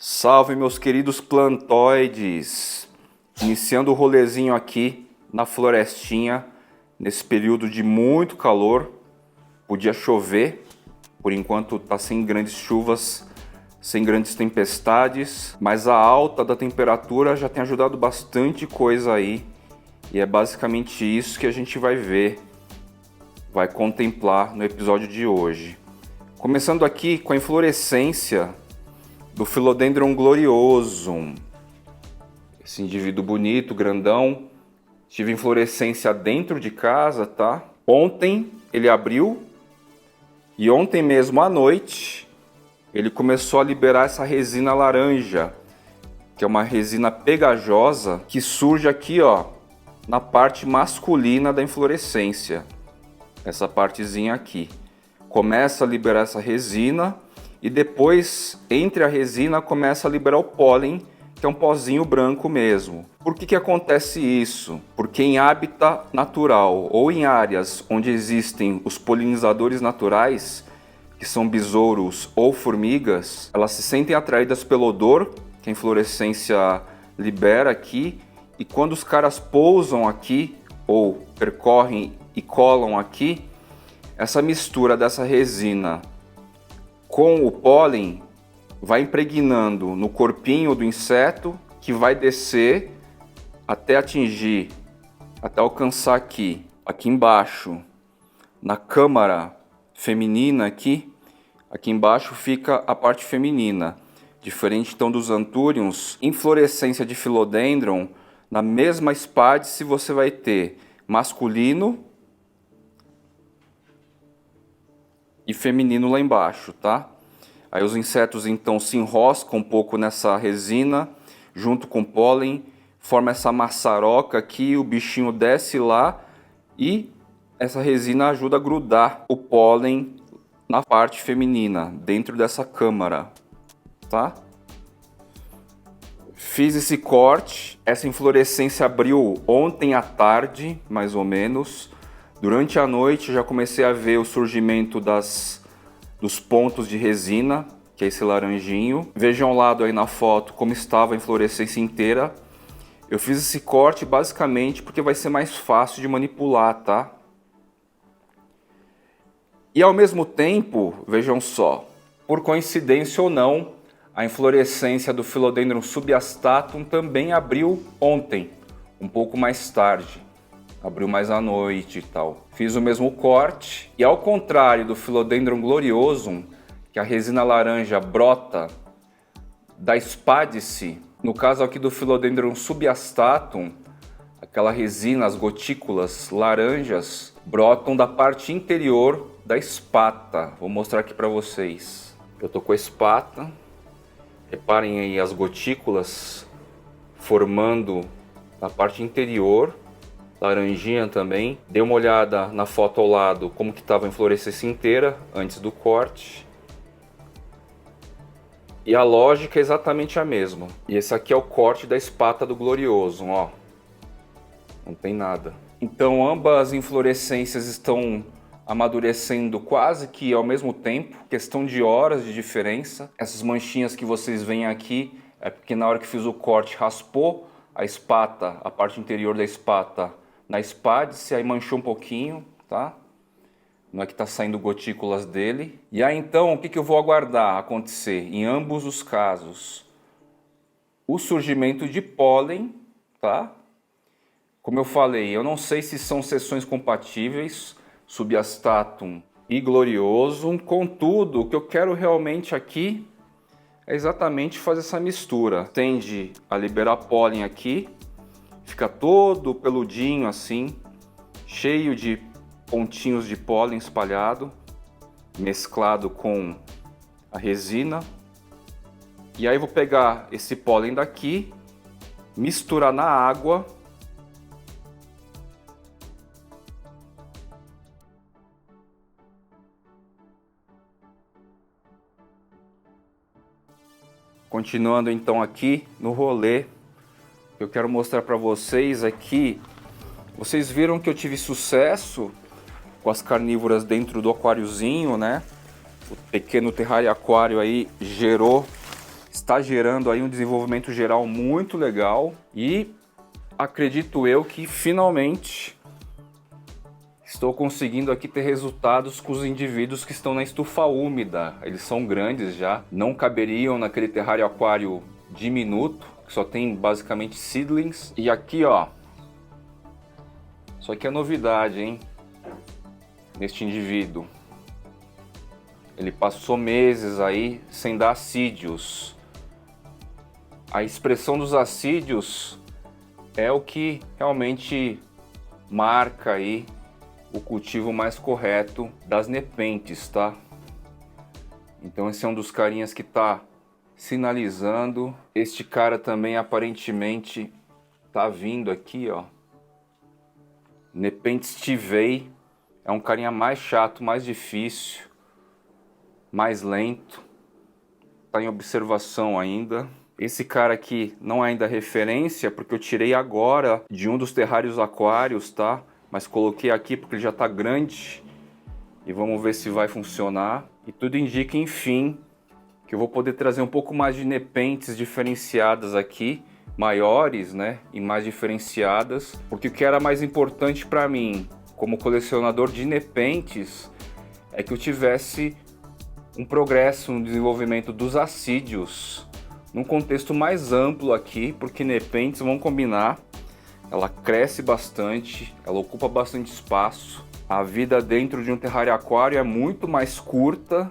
Salve, meus queridos plantoides! Iniciando o rolezinho aqui na florestinha, nesse período de muito calor. Podia chover, por enquanto tá sem grandes chuvas, sem grandes tempestades, mas a alta da temperatura já tem ajudado bastante coisa aí. E é basicamente isso que a gente vai ver, vai contemplar no episódio de hoje. Começando aqui com a inflorescência do Philodendron gloriosum. Esse indivíduo bonito, grandão. Tive inflorescência dentro de casa, tá? Ontem ele abriu e ontem mesmo à noite ele começou a liberar essa resina laranja, que é uma resina pegajosa que surge aqui, ó, na parte masculina da inflorescência. Essa partezinha aqui. Começa a liberar essa resina e depois, entre a resina, começa a liberar o pólen, que é um pozinho branco mesmo. Por que acontece isso? Porque em hábitat natural ou em áreas onde existem os polinizadores naturais, que são besouros ou formigas, elas se sentem atraídas pelo odor que a inflorescência libera aqui, e quando os caras pousam aqui ou percorrem e colam aqui, essa mistura dessa resina com o pólen vai impregnando no corpinho do inseto, que vai descer até atingir, até alcançar aqui embaixo, na câmara feminina aqui embaixo fica a parte feminina. Diferente então dos anthuriums, inflorescência de Philodendron, na mesma espádice você vai ter masculino e feminino lá embaixo, tá? Aí os insetos então se enroscam um pouco nessa resina, junto com o pólen, forma essa maçaroca aqui, o bichinho desce lá e essa resina ajuda a grudar o pólen na parte feminina, dentro dessa câmara, tá? Fiz esse corte, essa inflorescência abriu ontem à tarde, mais ou menos. Durante a noite já comecei a ver o surgimento dos pontos de resina, que é esse laranjinho. Vejam ao lado aí na foto como estava a inflorescência inteira. Eu fiz esse corte basicamente porque vai ser mais fácil de manipular, tá? E ao mesmo tempo, vejam só, por coincidência ou não, a inflorescência do Philodendron subastatum também abriu ontem, um pouco mais tarde. Abriu mais à noite e tal. Fiz o mesmo corte e, ao contrário do Philodendron gloriosum, que a resina laranja brota da espádice, no caso aqui do Philodendron subastatum, aquela resina, as gotículas laranjas, brotam da parte interior da espata. Vou mostrar aqui para vocês. Eu tô com a espata. Reparem aí as gotículas formando na parte interior. Laranjinha também. Dei uma olhada na foto ao lado como que estava a inflorescência inteira antes do corte. E a lógica é exatamente a mesma. E esse aqui é o corte da espata do gloriosum, ó. Não tem nada. Então ambas inflorescências estão amadurecendo quase que ao mesmo tempo, questão de horas de diferença. Essas manchinhas que vocês veem aqui é porque na hora que fiz o corte raspou a espata, a parte interior da espata na espádice, aí manchou um pouquinho, tá? Não é que tá saindo gotículas dele. E aí então, o que eu vou aguardar acontecer em ambos os casos? O surgimento de pólen, tá? Como eu falei, eu não sei se são seções compatíveis, subastatum e gloriosum, contudo, o que eu quero realmente aqui é exatamente fazer essa mistura. Tende a liberar pólen aqui, fica todo peludinho assim, cheio de pontinhos de pólen espalhado, mesclado com a resina. E aí vou pegar esse pólen daqui, misturar na água Continuando então aqui no rolê, o que eu quero mostrar para vocês é que vocês viram que eu tive sucesso com as carnívoras dentro do aquáriozinho, né? O pequeno terrário aquário aí gerou está gerando aí um desenvolvimento geral muito legal e acredito eu que finalmente estou conseguindo aqui ter resultados com os indivíduos que estão na estufa úmida. Eles são grandes já, não caberiam naquele terrário aquário diminuto, que só tem basicamente seedlings. E aqui, ó, isso aqui é novidade, hein? Neste indivíduo. Ele passou meses aí sem dar assídios. A expressão dos assídios é o que realmente marca aí o cultivo mais correto das nepentes, tá? Então esse é um dos carinhas que tá sinalizando. Este cara também aparentemente tá vindo aqui, ó. Nepenthes tivei. É um carinha mais chato, mais difícil, mais lento. Tá em observação ainda. Esse cara aqui não é ainda referência, porque eu tirei agora de um dos terrários aquários, tá? Mas coloquei aqui porque ele já tá grande. E vamos ver se vai funcionar. E tudo indica, enfim, que eu vou poder trazer um pouco mais de nepentes diferenciadas aqui, maiores, né? E mais diferenciadas. Porque o que era mais importante para mim, como colecionador de nepentes, é que eu tivesse um progresso no desenvolvimento dos assídios num contexto mais amplo aqui, porque nepentes, vão combinar, ela cresce bastante, ela ocupa bastante espaço. A vida dentro de um terrário aquário é muito mais curta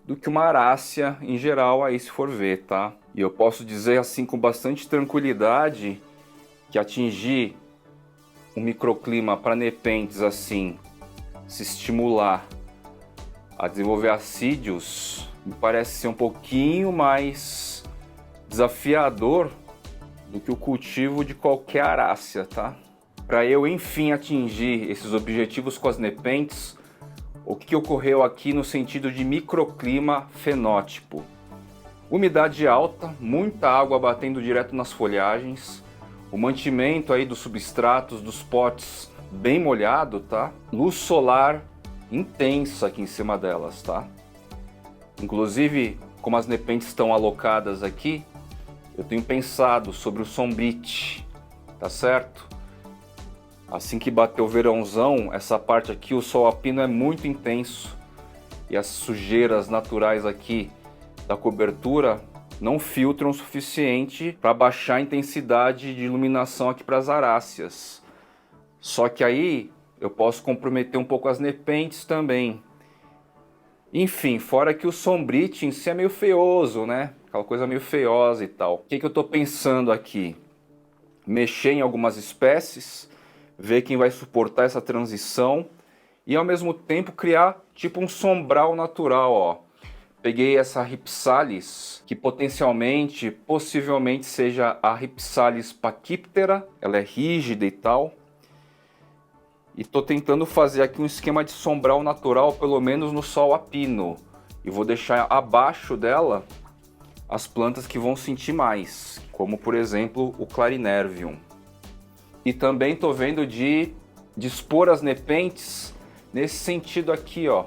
do que uma arácea em geral, aí se for ver, tá? E eu posso dizer assim com bastante tranquilidade que atingir um microclima para nepentes assim, se estimular a desenvolver assídios, me parece ser um pouquinho mais desafiador do que o cultivo de qualquer arácea, tá? Para eu enfim atingir esses objetivos com as nepentes, o que ocorreu aqui no sentido de microclima fenótipo? Umidade alta, muita água batendo direto nas folhagens, o mantimento aí dos substratos, dos potes bem molhado, tá? Luz solar intensa aqui em cima delas, tá? Inclusive, como as nepentes estão alocadas aqui, eu tenho pensado sobre o sombrite, tá certo? Assim que bater o verãozão, essa parte aqui, o sol a pino é muito intenso e as sujeiras naturais aqui da cobertura não filtram o suficiente para baixar a intensidade de iluminação aqui para as aráceas. Só que aí eu posso comprometer um pouco as nepentes também. Enfim, fora que o sombrite em si é meio feioso, né? Aquela coisa meio feiosa e tal. O que eu estou pensando aqui? Mexer em algumas espécies, ver quem vai suportar essa transição e ao mesmo tempo criar tipo um sombral natural, ó. Peguei essa Rhipsalis, que potencialmente, possivelmente seja a Rhipsalis pachyptera, ela é rígida e tal. E estou tentando fazer aqui um esquema de sombral natural, pelo menos no sol a pino. E vou deixar abaixo dela as plantas que vão sentir mais, como por exemplo o Clarinervium. E também estou vendo de dispor as nepentes nesse sentido aqui, ó.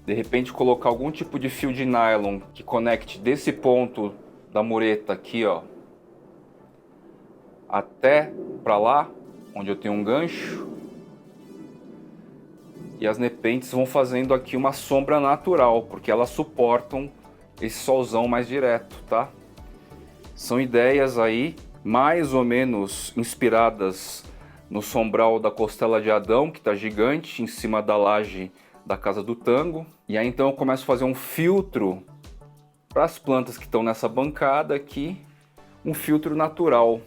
De repente colocar algum tipo de fio de nylon que conecte desse ponto da mureta aqui, ó, até para lá, onde eu tenho um gancho. E as nepentes vão fazendo aqui uma sombra natural, porque elas suportam esse solzão mais direto, tá? São ideias aí mais ou menos inspiradas no sombral da Costela de Adão, que está gigante em cima da laje da Casa do Tango. E aí então eu começo a fazer um filtro para as plantas que estão nessa bancada aqui, um filtro natural,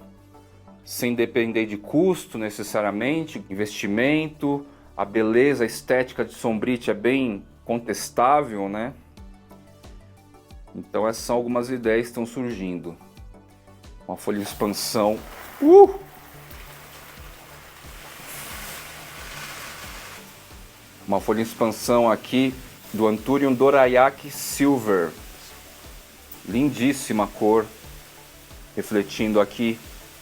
sem depender de custo necessariamente, investimento. A beleza, a estética de sombrite é bem contestável, né? Então essas são algumas ideias que estão surgindo. Uma folha de expansão. Uma folha de expansão aqui do Anthurium dorayaki Silver. Lindíssima cor, refletindo aqui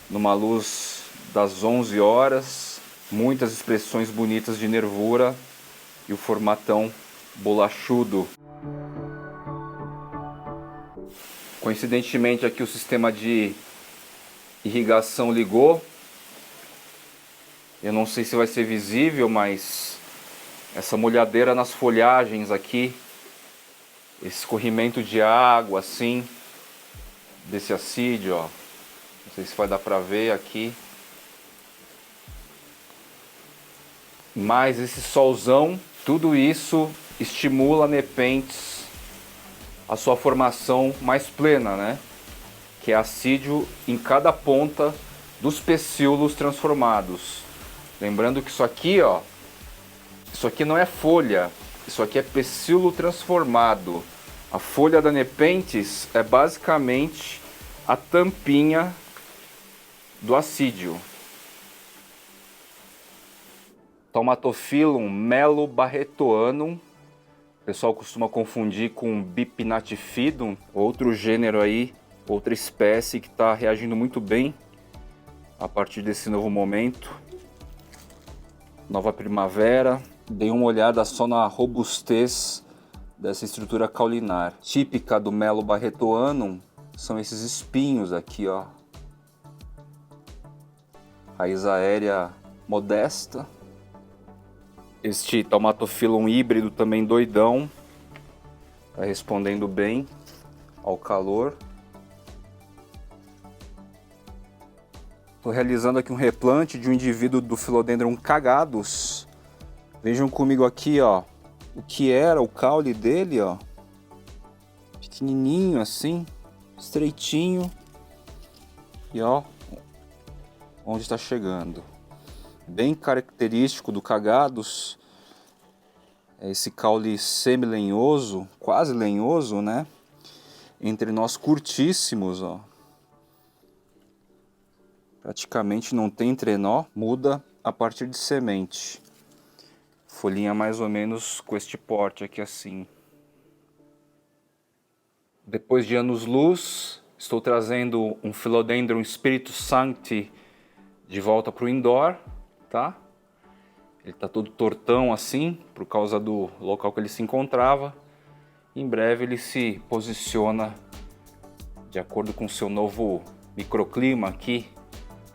numa luz das 11 horas. Muitas expressões bonitas de nervura e o formatão bolachudo. Coincidentemente aqui o sistema de irrigação ligou. Eu não sei se vai ser visível, mas essa molhadeira nas folhagens aqui, esse escorrimento de água assim, desse assídio, ó. Não sei se vai dar pra ver aqui. Mas esse solzão, tudo isso estimula a nepentes a sua formação mais plena, né? Que é assídio em cada ponta dos pecíolos transformados. Lembrando que isso aqui, ó, isso aqui não é folha, isso aqui é pecíolo transformado. A folha da nepentes é basicamente a tampinha do assídio. Tomatophyllum melobarretoanum, o pessoal costuma confundir com Bipinatifidum, outro gênero aí, outra espécie que está reagindo muito bem a partir desse novo momento. Nova primavera. Dei uma olhada só na robustez dessa estrutura caulinar. Típica do Melobarretoanum são esses espinhos aqui, ó. Raiz aérea modesta. Este Tomatophyllum híbrido também doidão, tá respondendo bem ao calor. Estou realizando aqui um replante de um indivíduo do Philodendron cagados. Vejam comigo aqui, ó, o que era o caule dele, ó, pequenininho assim, estreitinho, e ó, onde está chegando. Bem característico do cagados, é esse caule semi-lenhoso, quase lenhoso, né? Entre nós curtíssimos, ó. Praticamente não tem trenó, muda a partir de semente. Folhinha mais ou menos com este porte aqui assim. Depois de anos-luz, estou trazendo um Philodendron Spiritus Sancti de volta para o indoor. Tá? Ele está todo tortão assim, por causa do local que ele se encontrava. Em breve ele se posiciona de acordo com o seu novo microclima aqui,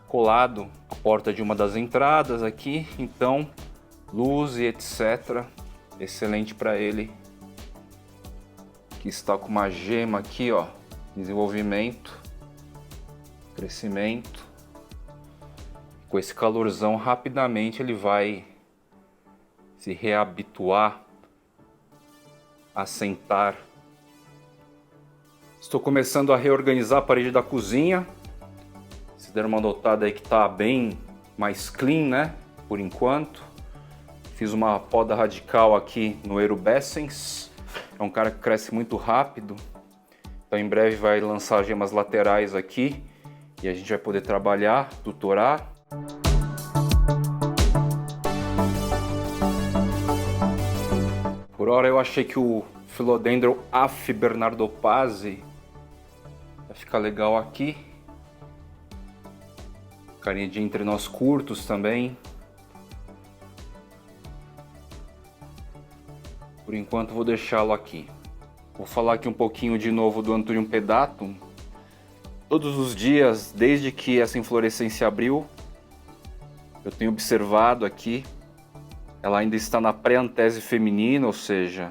colado à porta de uma das entradas aqui. Então, luz e etc. Excelente para ele, que está com uma gema aqui, ó, desenvolvimento, crescimento. Com esse calorzão, rapidamente ele vai se reabituar a sentar. Estou começando a reorganizar a parede da cozinha. Vocês deram uma notada aí que está bem mais clean, né? Por enquanto. Fiz uma poda radical aqui no Erubescens. É um cara que cresce muito rápido. Então em breve vai lançar gemas laterais aqui. E a gente vai poder trabalhar, tutorar. Por hora eu achei que o Philodendron Af Bernardopazi vai ficar legal aqui. Carinha de entre nós curtos também. Por enquanto vou deixá-lo aqui. Vou falar aqui um pouquinho de novo do Anthurium pedatum. Todos os dias, desde que essa inflorescência abriu, eu tenho observado aqui, ela ainda está na pré-antese feminina, ou seja,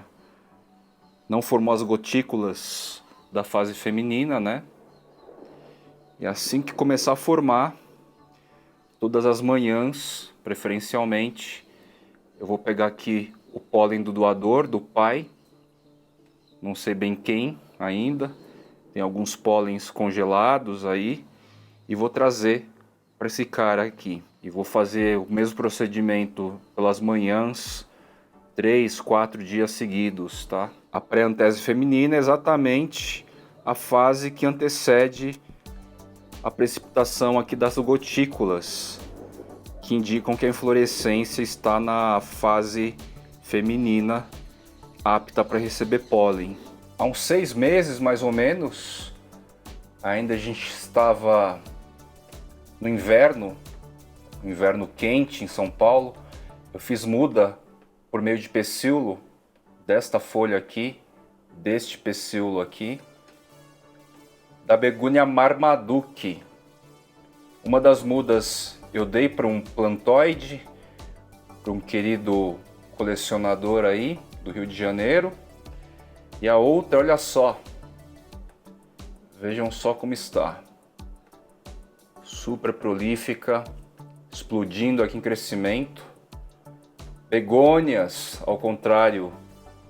não formou as gotículas da fase feminina, né? E assim que começar a formar, todas as manhãs, preferencialmente, eu vou pegar aqui o pólen do doador, do pai, não sei bem quem ainda, tem alguns pólens congelados aí, e vou trazer para esse cara aqui. E vou fazer o mesmo procedimento pelas manhãs, 3, 4 dias seguidos, tá? A pré-antese feminina é exatamente a fase que antecede a precipitação aqui das gotículas, que indicam que a inflorescência está na fase feminina, apta para receber pólen. Há uns 6 meses, mais ou menos, ainda a gente estava no inverno quente em São Paulo. Eu fiz muda por meio de pecíolo desta folha aqui, deste pecíolo aqui. da Begônia Marmaduke. Uma das mudas eu dei para um plantoide, para um querido colecionador aí do Rio de Janeiro. E a outra, olha só, vejam só como está. Super prolífica, explodindo aqui em crescimento. Begônias, ao contrário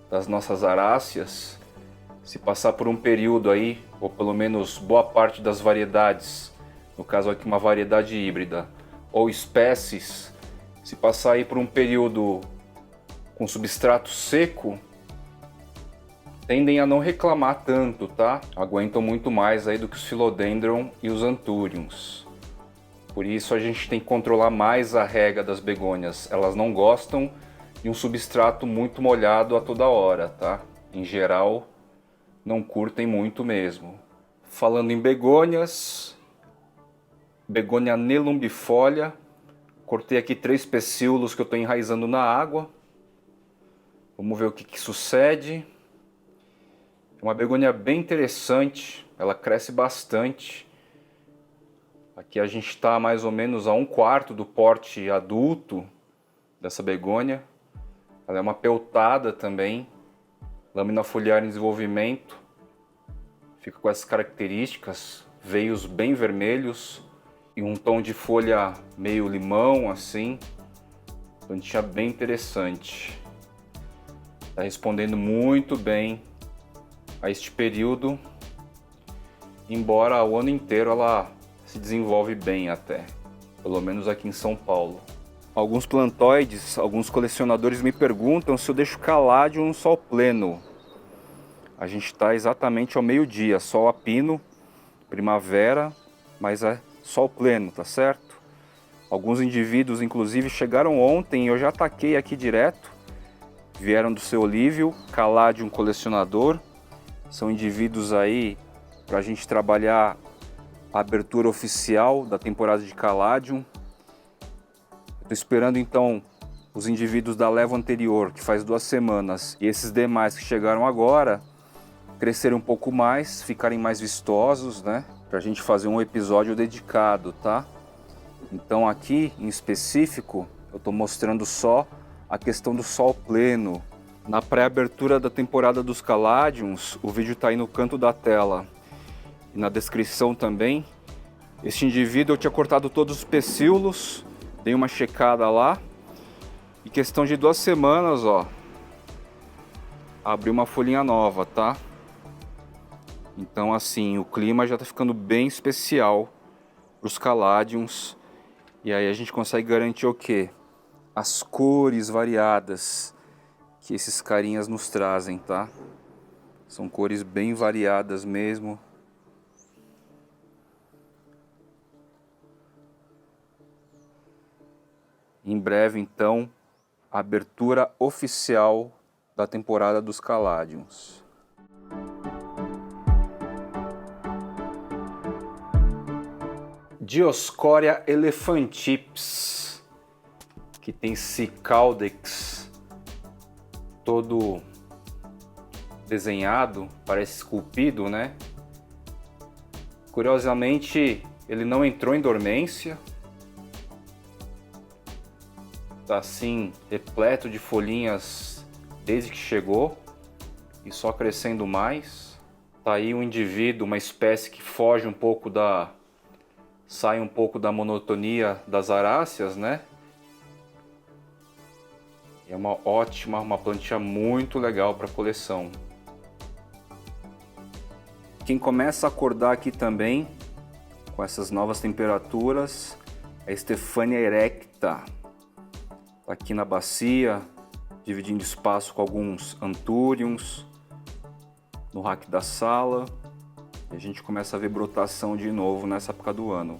das nossas aráceas, se passar por um período aí, ou pelo menos boa parte das variedades, no caso aqui uma variedade híbrida, ou espécies, se passar aí por um período com substrato seco, tendem a não reclamar tanto, tá? Aguentam muito mais aí do que os Philodendron e os Anthuriums. Por isso a gente tem que controlar mais a rega das begônias. Elas não gostam de um substrato muito molhado a toda hora, tá? Em geral, não curtem muito mesmo. Falando em begônias, begônia nelumbifolia. Cortei aqui 3 pecíolos que eu estou enraizando na água. Vamos ver o que sucede. É uma begônia bem interessante, ela cresce bastante. Aqui a gente está mais ou menos a 1/4 do porte adulto dessa begônia. Ela é uma peltada também, lâmina foliar em desenvolvimento. Fica com essas características, veios bem vermelhos e um tom de folha meio limão assim. Plantinha bem interessante. Está respondendo muito bem a este período, embora o ano inteiro ela se desenvolve bem até, pelo menos aqui em São Paulo. Alguns plantoides, alguns colecionadores me perguntam se eu deixo Caladium no sol pleno. A gente está exatamente ao meio-dia, sol a pino, primavera, mas é sol pleno, tá certo? Alguns indivíduos inclusive chegaram ontem e eu já ataquei aqui direto. Vieram do seu Olívio, Caladium colecionador. São indivíduos aí para a gente trabalhar a abertura oficial da temporada de Caladium. Estou esperando então os indivíduos da leva anterior, que faz 2 semanas, e esses demais que chegaram agora, crescerem um pouco mais, ficarem mais vistosos, né? Para a gente fazer um episódio dedicado, tá? Então aqui, em específico, eu estou mostrando só a questão do sol pleno. Na pré-abertura da temporada dos Caladiums, o vídeo está aí no canto da tela e na descrição também. Este indivíduo eu tinha cortado todos os pecíolos, dei uma checada lá e questão de 2 semanas, ó, abriu uma folhinha nova, tá? Então assim, o clima já está ficando bem especial para os Caladiums e aí a gente consegue garantir o quê? As cores variadas que esses carinhas nos trazem, tá? São cores bem variadas mesmo. Em breve, então, a abertura oficial da temporada dos Caladiums. Dioscorea elephantips, que tem esse caudex todo desenhado, parece esculpido, né? Curiosamente, ele não entrou em dormência. Tá assim, repleto de folhinhas desde que chegou e só crescendo mais. Tá aí um indivíduo, uma espécie que foge um pouco sai um pouco da monotonia das aráceas, né? É uma plantinha muito legal para coleção. Quem começa a acordar aqui também com essas novas temperaturas é a Stephania erecta. Tá aqui na bacia, dividindo espaço com alguns Anthuriums no rack da sala. E a gente começa a ver brotação de novo nessa época do ano.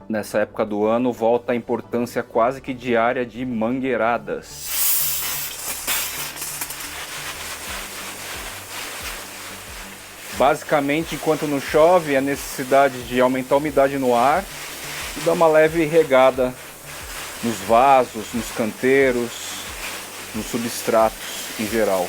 Nessa época do ano volta a importância quase que diária de mangueiradas. Basicamente, enquanto não chove, a necessidade de aumentar a umidade no ar e dar uma leve regada nos vasos, nos canteiros, nos substratos em geral.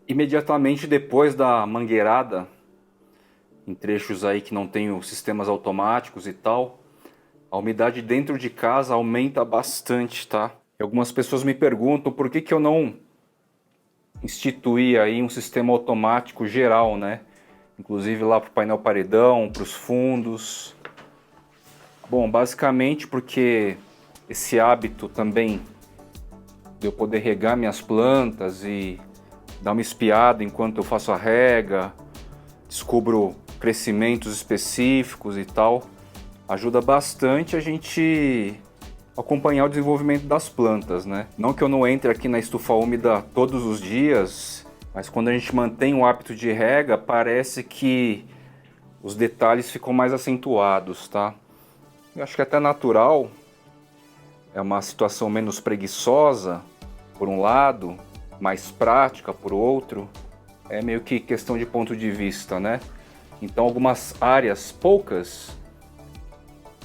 Imediatamente depois da mangueirada, em trechos aí que não tem os sistemas automáticos e tal, a umidade dentro de casa aumenta bastante, tá? E algumas pessoas me perguntam por que eu não instituí aí um sistema automático geral, né? Inclusive lá para o painel paredão, para os fundos. Bom, basicamente porque esse hábito também de eu poder regar minhas plantas e dar uma espiada enquanto eu faço a rega, descubro crescimentos específicos e tal, ajuda bastante a gente acompanhar o desenvolvimento das plantas, né? Não que eu não entre aqui na estufa úmida todos os dias, mas quando a gente mantém o hábito de rega, parece que os detalhes ficam mais acentuados, tá? Eu acho que é até natural, é uma situação menos preguiçosa, por um lado, mais prática por outro, é meio que questão de ponto de vista, né? Então algumas áreas, poucas,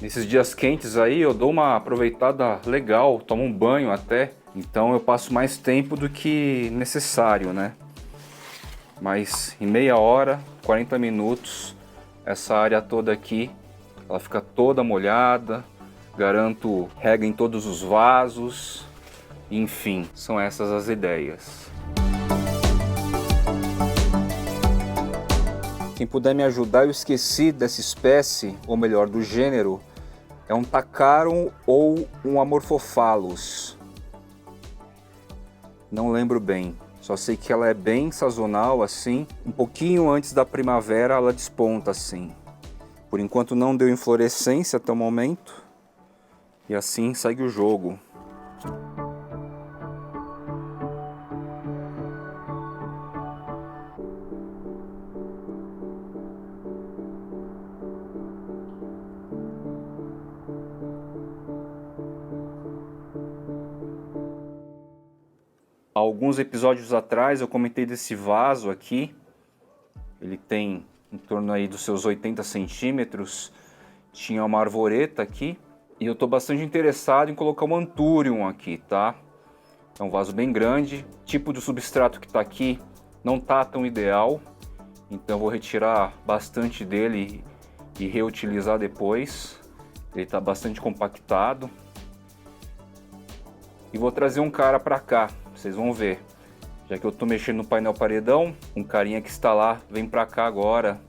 nesses dias quentes aí eu dou uma aproveitada legal, tomo um banho até, então eu passo mais tempo do que necessário, né? Mas em meia hora, 40 minutos, essa área toda aqui, ela fica toda molhada, garanto rega em todos os vasos, enfim, são essas as ideias. Quem puder me ajudar, eu esqueci dessa espécie, ou melhor, do gênero, é um Taccarum ou um Amorphophallus. Não lembro bem, só sei que ela é bem sazonal assim, um pouquinho antes da primavera ela desponta assim. Por enquanto não deu inflorescência até o momento, e assim segue o jogo. Alguns episódios atrás eu comentei desse vaso aqui, ele tem em torno aí dos seus 80 centímetros, tinha uma arvoreta aqui, e eu estou bastante interessado em colocar um Anthurium aqui, tá? É um vaso bem grande, o tipo de substrato que está aqui não está tão ideal, então eu vou retirar bastante dele e reutilizar depois, ele está bastante compactado. E vou trazer um cara para cá, vocês vão ver. Já que eu estou mexendo no painel paredão, um carinha que está lá vem para cá agora,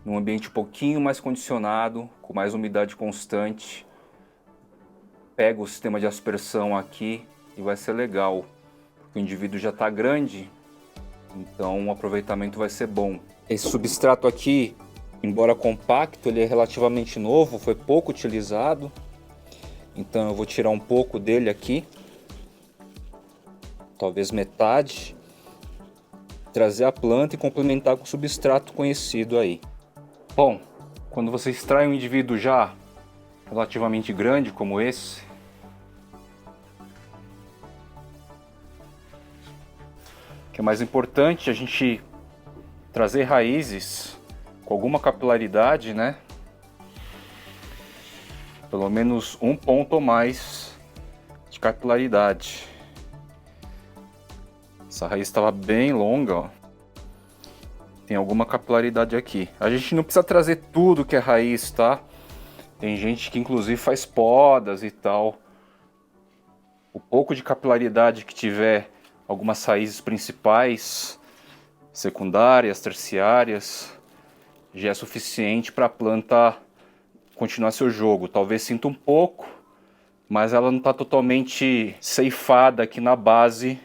num ambiente um pouquinho mais condicionado, com mais umidade constante. Pega o sistema de aspersão aqui e vai ser legal. O indivíduo já está grande, então o aproveitamento vai ser bom. Esse substrato aqui, embora compacto, ele é relativamente novo, foi pouco utilizado. Então eu vou tirar um pouco dele aqui, talvez metade, trazer a planta e complementar com o substrato conhecido aí. Bom, quando você extrai um indivíduo já relativamente grande como esse, o que é mais importante a gente trazer raízes com alguma capilaridade, né? Pelo menos um ponto ou mais de capilaridade. Essa raiz estava bem longa, ó. Tem alguma capilaridade aqui. A gente não precisa trazer tudo que é raiz, tá? Tem gente que inclusive faz podas e tal. O pouco de capilaridade que tiver, algumas raízes principais, secundárias, terciárias, já é suficiente para a planta continuar seu jogo. Talvez sinta um pouco, mas ela não está totalmente ceifada aqui na base,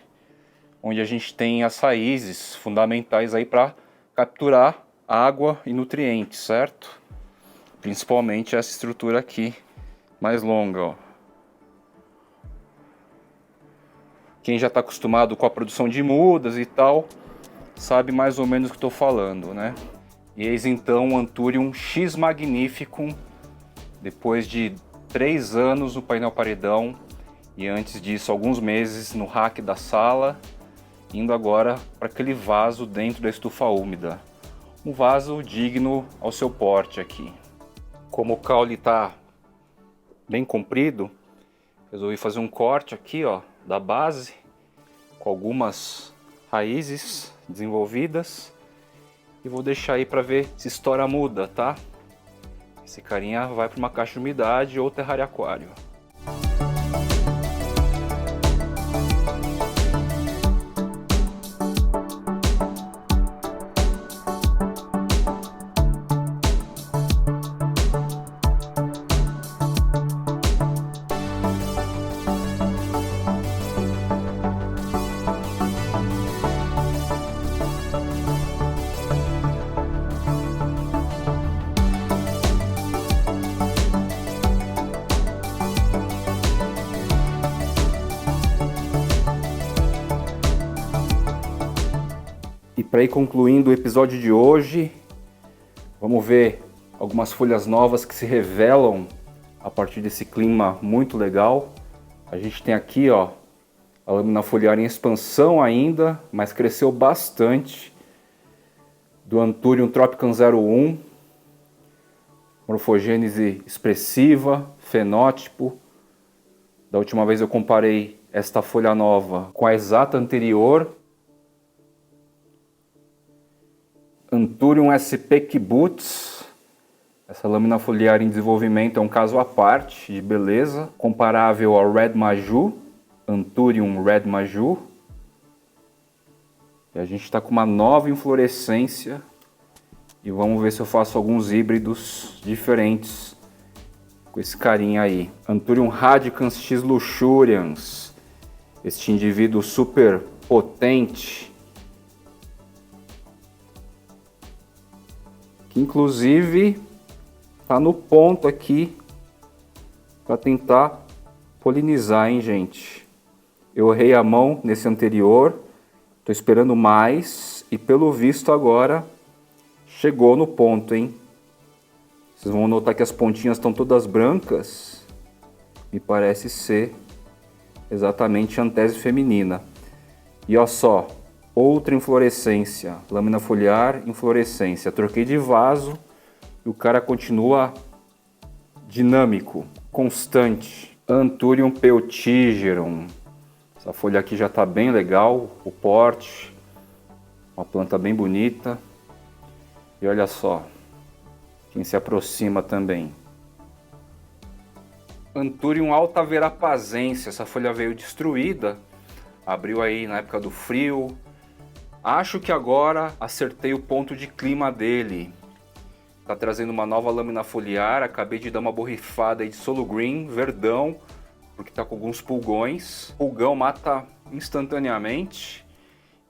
onde a gente tem as raízes fundamentais aí para capturar água e nutrientes, certo? Principalmente essa estrutura aqui, mais longa, ó. Quem já está acostumado com a produção de mudas e tal, sabe mais ou menos o que estou falando, né? E eis então o Anthurium X Magnificum, depois de 3 anos no painel paredão e antes disso alguns meses no rack da sala, indo agora para aquele vaso dentro da estufa úmida. Um vaso digno ao seu porte aqui. Como o caule está bem comprido, resolvi fazer um corte aqui, ó, da base, com algumas raízes desenvolvidas. E vou deixar aí para ver se estoura a muda, tá? Esse carinha vai para uma caixa de umidade ou terrário aquário. E para ir concluindo o episódio de hoje, vamos ver algumas folhas novas que se revelam a partir desse clima muito legal. A gente tem aqui, ó, a lâmina foliar em expansão ainda, mas cresceu bastante. Do Anthurium tropicans 01, morfogênese expressiva, fenótipo. Da última vez eu comparei esta folha nova com a exata anterior. Anthurium SP Kibbutz, essa lâmina foliar em desenvolvimento é um caso à parte de beleza, comparável ao Red Maju, Anthurium Red Maju. E a gente está com uma nova inflorescência e vamos ver se eu faço alguns híbridos diferentes com esse carinha aí. Anthurium Radicans X Luxurians, este indivíduo super potente, que inclusive tá no ponto aqui para tentar polinizar, hein, gente? Eu errei a mão nesse anterior, tô esperando mais e pelo visto agora chegou no ponto, hein? Vocês vão notar que as pontinhas estão todas brancas, me parece ser exatamente a antese feminina. E olha só, outra inflorescência, lâmina foliar, inflorescência. Troquei de vaso e o cara continua dinâmico, constante. Anthurium Peltigerum. Essa folha aqui já está bem legal, o porte, uma planta bem bonita. E olha só, quem se aproxima também. Anthurium Alta Verapazense. Essa folha veio destruída, abriu aí na época do frio. Acho que agora acertei o ponto de clima dele. Tá trazendo uma nova lâmina foliar. Acabei de dar uma borrifada aí de Solo Green, verdão, porque tá com alguns pulgões. Pulgão mata instantaneamente.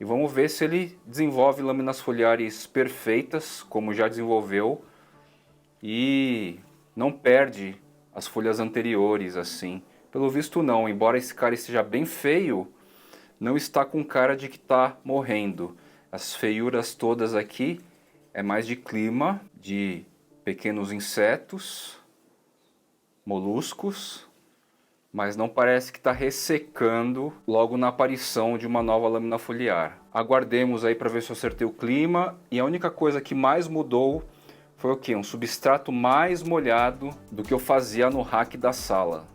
E vamos ver se ele desenvolve lâminas foliares perfeitas, como já desenvolveu. E não perde as folhas anteriores assim. Pelo visto não, embora esse cara esteja bem feio, não está com cara de que está morrendo. As feiuras todas aqui é mais de clima, de pequenos insetos, moluscos, mas não parece que está ressecando logo na aparição de uma nova lâmina foliar. Aguardemos aí para ver se eu acertei o clima, e a única coisa que mais mudou foi o quê? Um substrato mais molhado do que eu fazia no rack da sala.